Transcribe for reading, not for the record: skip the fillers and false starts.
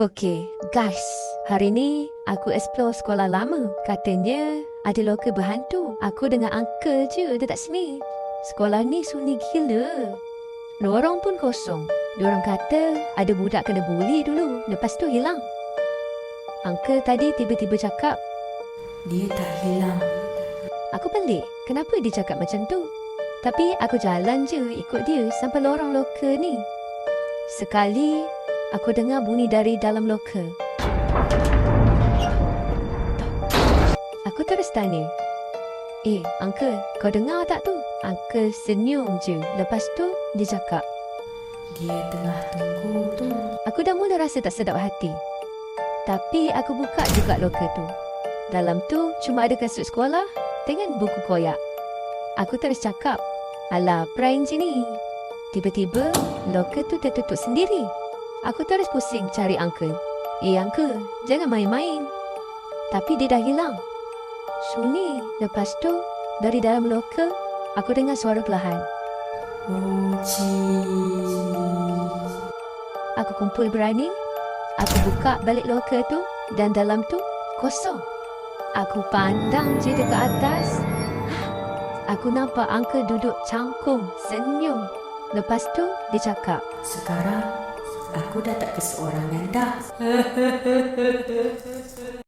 Okey, guys. Hari ni aku explore sekolah lama. Katanya ada loker berhantu. Aku dengan uncle je dekat sini. Sekolah ni sunyi gila. Lorong pun kosong. Diorang kata ada budak kena buli dulu. Lepas tu hilang. Uncle tadi tiba-tiba cakap, Dia tak hilang. aku pelik. Kenapa dia cakap macam tu? Tapi aku jalan je ikut dia sampai lorong loker ni. Sekali, aku dengar bunyi dari dalam loker. Aku terus tanya, Uncle, kau dengar tak tu? Uncle senyum je. Lepas tu, dia cakap, Dia tengah tunggu tu. aku dah mula rasa tak sedap hati. Tapi aku buka juga loker tu. Dalam tu, cuma ada kasut sekolah dengan buku koyak. Aku terus cakap, alah, prank je ni. Tiba-tiba, loker tu tertutup sendiri. Aku terus pusing cari uncle. Uncle, jangan main-main. Tapi dia dah hilang. Sunyi. Lepas tu, dari dalam loker, aku dengar suara perlahan. Mochi. Aku kumpul berani. Aku buka balik loker tu dan dalam tu kosong. Aku pandang je dekat atas. Aku nampak uncle duduk cangkung, senyum. Lepas tu, dia cakap, Sekarang, aku dah tak keseorangan dah.